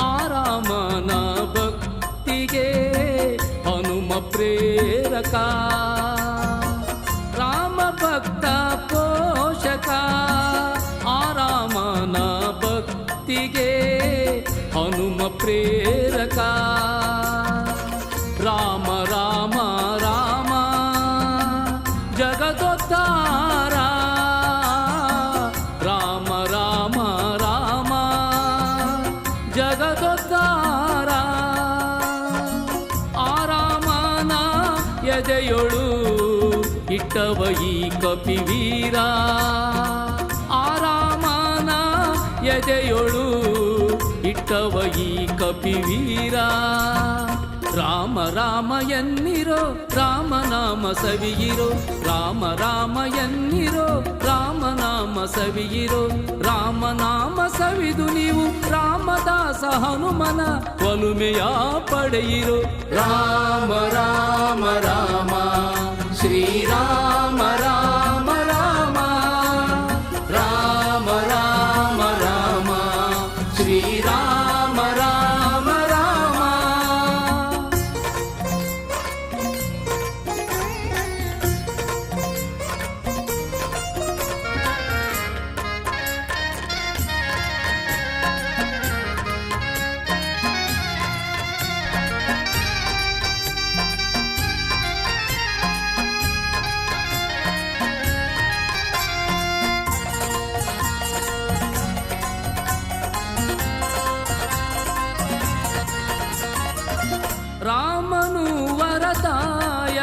ಆ ರಾಮನ ಭಕ್ತಿಗೆ ಹನುಮ ಪ್ರೇರಕ ರಾಮ ಭಕ್ತ ಪೋಷಕ ಆ ರಾಮನ ಭಕ್ತಿಗೆ ಹನುಮ ಪ್ರೇರಕ ರಾಮ ರಾಮ ರಾಮ ಜಗದೋದ್ಧಾರ ರಾಮ ರಾಮ ರಾಮ ಜಗದೋದ್ಧಾರ ಆ ರಾಮನ ಎದೆಯೊಳು ಇಟ್ಟವ ಈ ಕಪಿವೀರ ಆ ರಾಮನ ಎದೆಯೊಳು ಇಟ್ಟವ ಈ ಕಪಿವೀರ ರಾಮ ರಾಮ ಎನ್ನಿರೋ ರಾಮನಾಮ ಸವಿಯಿರೋ ರಾಮ ರಾಮ ಎನ್ನಿರೋ ರಾಮನಾಮ ಸವಿಯಿರೋ ರಾಮನಾಮ ಸವಿದು ನೀವು ರಾಮದಾಸ ಹನುಮನ ಒಲುಮೆಯ ಪಡೆಯಿರೋ ರಾಮ ರಾಮ ರಾಮ ಶ್ರೀರಾಮ ರಾಮ ರಾಮ ರಾಮ ರಾಮ ರಾಮ ಶ್ರೀರಾಮ ರಾಮ ರಾಮ.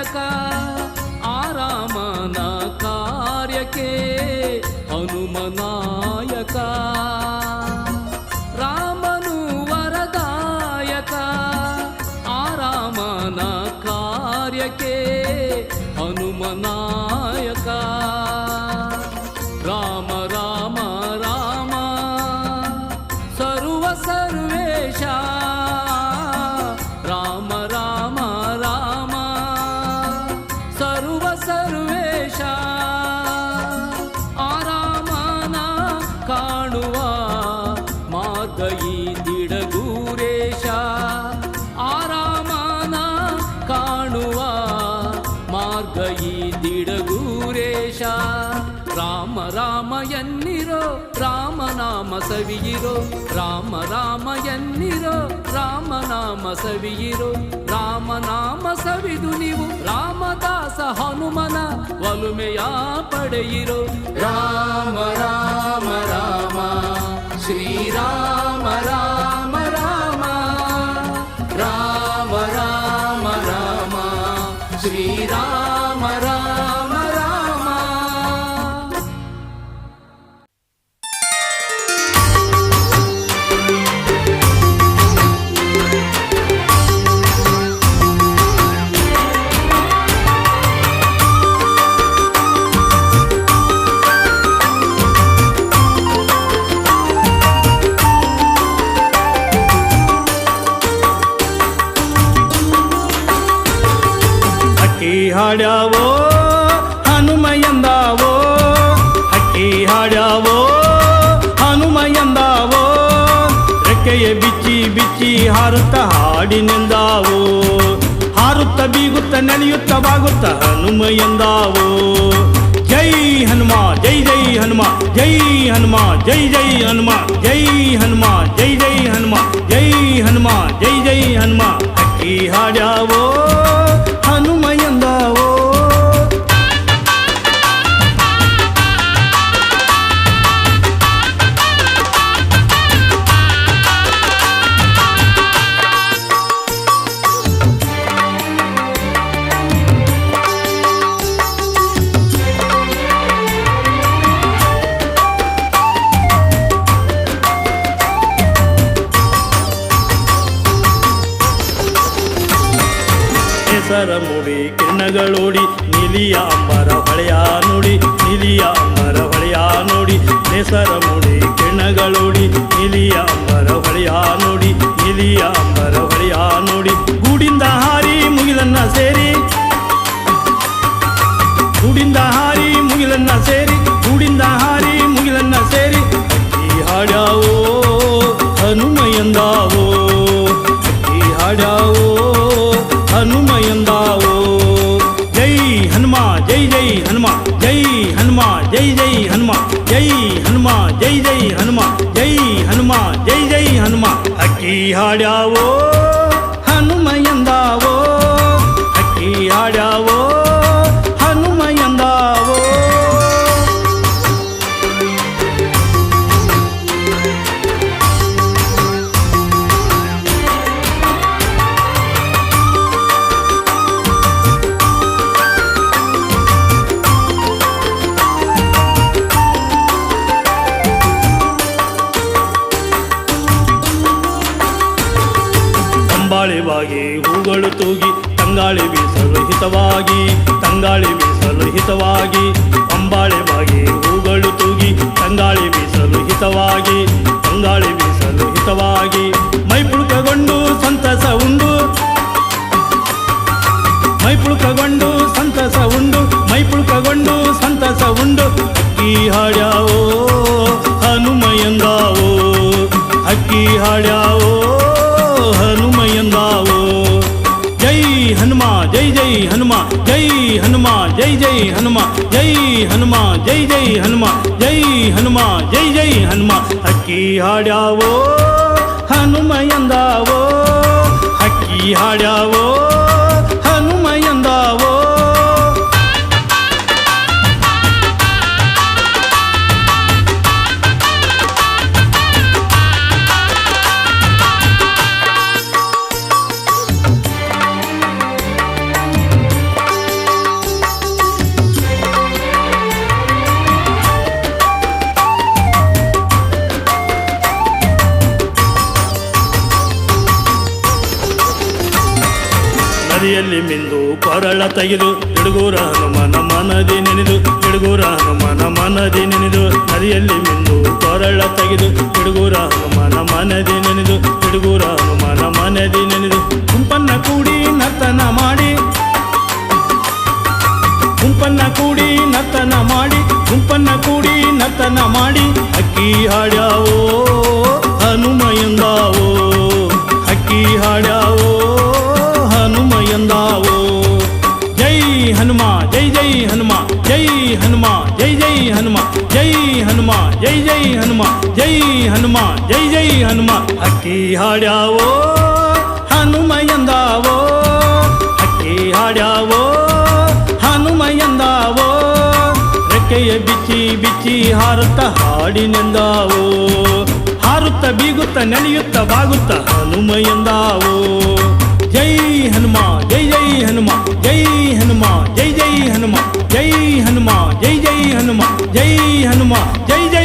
ನಾಯಕ ಆರಾಮನ ಕಾರ್ಯಕ್ಕೆ ಹನುಮನಾಯಕ ರಾಮನು ವರದಾಯಕ ಆರಾಮನ ಕಾರ್ಯಕ್ಕೆ ಹನುಮನಾಯಕ ರಾಮ ರಾಮ ರಾಮ ಸರ್ವ ಸರ್ವೇಶ ರಾಮ ರಾಮ ರಾಮ ಸರ್ವ ಸರ್ವೇಶ ಆರಾಮನ ಕಾಣುವ ಮಾರ್ಗ ಈ ದಿಡಗೂರೇಶ ಆರಾಮನ ಕಾಣುವ ಮಾರ್ಗ ಈ ದಿಡಗೂರೇಶ ರಾಮ ರಾಮ ಎನ್ನಿರೋ ರಾಮನಾಮ ಸವಿಯಿರೋ ರಾಮ ರಾಮ ಎನ್ನಿರೋ ರಾಮನಾಮ ಸವಿಯಿರೋ ರಾಮನಾಮ ಸವಿದು ನೀವು ರಾಮದಾಸ ಹನುಮನ ಒಲುಮೆಯ ಪಡೆಯಿರೋ ರಾಮ ರಾಮ ರಾಮ ಶ್ರೀರಾಮ ರಾಮ ರಾಮ ರಾಮ ರಾಮ ರಾಮ ಶ್ರೀರಾಮ ರಾಮ ರಾಮ. ಹಕ್ಕಿ ಹಾಡ್ಯಾವೋ ಹನುಮ ಎಂದಾವೋ ಹಕ್ಕಿ ಹಾಡ್ಯಾವೋ ಹನುಮ ಎಂದಾವೋ ರೆಕ್ಕೆಯ ಬಿಚ್ಚಿ ಬಿಚ್ಚಿ ಹಾರುತ್ತ ಹಾಡಿನೆಂದಾವೋ ಹಾರುತ್ತ ಬೀಗುತ್ತ ನೆನೆಯುತ್ತ ಬಾಗುತ್ತ ಹನುಮ ಎಂದಾವೋ ಜೈ ಹನುಮ ಜೈ ಜೈ ಹನುಮ ಜೈ ಹನುಮ ಜೈ ಜೈ ಹನುಮ ಜೈ ಹನುಮ ಜೈ ಜೈ ಹನುಮ ಜೈ ಹನುಮ ಜೈ ಜೈ ಹನುಮ ಹಕ್ಕಿ ಹಾಡ್ಯಾವೋ ಹನುಮ ಎಂದಾವೋ ಹೆಸರ ಮುಡಿ ಕಿರಣಗಳೋಡಿ ನೀಲಿಯ ಅಂಬರ ಹೊಳೆಯ ನುಡಿ ನೀಲಿಯ ಅಂಬರ ಹೊಳೆಯ ನುಡಿ ಹೆಸರ ಮುಡಿ ಕಿರಣಗಳೋಡಿ ನೀಲಿಯ ಅಂಬರ ಹೊಳೆಯ ನುಡಿ ನೀಲಿಯ ಅಂಬರ ಹೊಳೆಯ ನುಡಿ ಗೂಡಿಂದ ಹಾರಿ ಮುಗಿಲನ್ನ ಸೇರಿ ಗೂಡಿಂದ ಹಾರಿ ಮುಗಿಲನ್ನ ಸೇರಿ ಗೂಡಿಂದ ಹಾರಿ ಮುಗಿಲನ್ನ ಸೇರಿ ಹಕ್ಕಿ ಹಾಡ್ಯಾವೋ ಹನುಮ ಎಂದಾವೋ ಹಕ್ಕಿ ಹಾಡ್ಯಾವೋ ಹನುಮ ಎಂದಾವೋ ಜೈ ಹನುಮ ಜೈ ಜೈ ಹನುಮ ಜೈ ಹನುಮ ಜೈ ಜೈ ಹನುಮ ಜೈ ಹನುಮ ಜೈ ಜೈ ಹನುಮ ಜೈ ಹನುಮ ಜೈ ಜೈ ಹನುಮ ಹಕ್ಕಿ ಹಾಡ್ಯಾವೋ ಹನುಮ ಎಂದಾವೋ ಹಕ್ಕಿ ಹಾಡ್ಯಾವೋ ಹನುಮ ಎಂದಾವೋ ತಂಗಾಳಿವಾಗಿ ಹೂಗಳು ತೂಗಿ ತಂಗಾಳಿ ಬೀಸಲು ಹಿತವಾಗಿ ತಂಗಾಳಿ ಬೀಸಲು ಹಿತವಾಗಿ ಅಂಬಾಳಿವಾಗಿ ಹೂಗಳು ತೂಗಿ ತಂಗಾಳಿ ಬೀಸಲು ಹಿತವಾಗಿ ತಂಗಾಳಿ ಬೀಸಲು ಹಿತವಾಗಿ ಮೈಪುಳುಕಗೊಂಡು ಸಂತಸ ಉಂಡು ಮೈಪುಳುಕಗೊಂಡು ಸಂತಸ ಉಂಡು ಮೈಪುಳುಕಗೊಂಡು ಸಂತಸ ಉಂಡು ಹಕ್ಕಿ ಹಾಡ್ಯಾವೋ ಹನುಮ ಎಂದಾವೋ ಹಕ್ಕಿ ಹಾಡ್ಯಾವೋ ಹನುಮ ಎಂದಾವೋ ಜೈ ಹನುಮ ಜೈ ಜೈ ಹನುಮ ಜೈ ಹನುಮ ಜೈ ಜೈ ಹನುಮ ಜೈ ಹನುಮ ಜೈ ಜೈ ಹನುಮ ಜೈ ಹನುಮ ಜೈ ಜೈ ಹನುಮ ಹಕ್ಕಿ ಹಾಡ್ಯಾವೋ ಹನುಮ ಎಂದಾವೋ ಹಕ್ಕಿ ಹಾಡ್ಯಾವೋ ಹನುಮ ಎಂದಾವೋ ನದಿಯಲ್ಲಿ ಮಿಂದು ಕೊರಳ ತೆಗೆದು ತಿಡುಗೂರ ಹನುಮನ ಮನದಿ ನೆನೆದು ತಿಡುಗೂರ ಹನುಮನ ಮನದಿ ನೆನೆದು ನದಿಯಲ್ಲಿ ಮಿಂದು ಕೊರಳ ತೆಗೆದು ತಿಡುಗೂರ ಹನುಮನ ಮನದಿ ನೆನೆದು ತಿಡುಗೂರ ಹನುಮನ ಮನದಿ ನೆನೆದು ಗುಂಪನ್ನ ಕೂಡಿ ನರ್ತನ ಮಾಡಿ ಗುಂಪನ್ನ ಕೂಡಿ ನರ್ತನ ಮಾಡಿ ಗುಂಪನ್ನ ಕೂಡಿ ನರ್ತನ ಮಾಡಿ ಅಕ್ಕಿ ಹಾಡ್ಯಾವೋ ಹನುಮ ಎಂದಾವೋ ಅಕ್ಕಿ ಹಾಡ್ಯಾವೋ ಹನುಮ ಎಂದಾವೋ ಜೈ ಹನುಮ ಜೈ ಜೈ ಹನುಮ ಜೈ ಹನುಮ ಜೈ ಜೈ ಹನುಮ ಜೈ ಹನುಮ ಜೈ ಜೈ ಹನುಮ ಜೈ ಹನುಮ ಜೈ ಜೈ ಹನುಮ ಅಕ್ಕಿ ಹಾಡ್ಯಾವೋ ಹನುಮ ಎಂದಾವೋ ಅಕ್ಕಿ ಹಾಡ್ಯಾವೋ ಹನುಮ ಎಂದಾವೋ ರೆಕ್ಕೆಯ ಬಿಚ್ಚಿ ಬಿಚ್ಚಿ ಹಾರುತ್ತ ಹಾಡಿನೆಂದಾವೋ ಹಾರುತ್ತ ಬೀಗುತ್ತ ನೆನೆಯುತ್ತ ಬಾಗುತ್ತ ಹನುಮ ಎಂದಾವೋ ಜೈ ಹನುಮ ಜೈ ಜೈ ಹನುಮ ಜೈ ಹನುಮ ಜೈ ಜೈ ಹನುಮ ಜೈ ಹನುಮ ಜೈ ಜೈ ಹನುಮ ಜೈ ಹನುಮ ಜೈ ಜೈ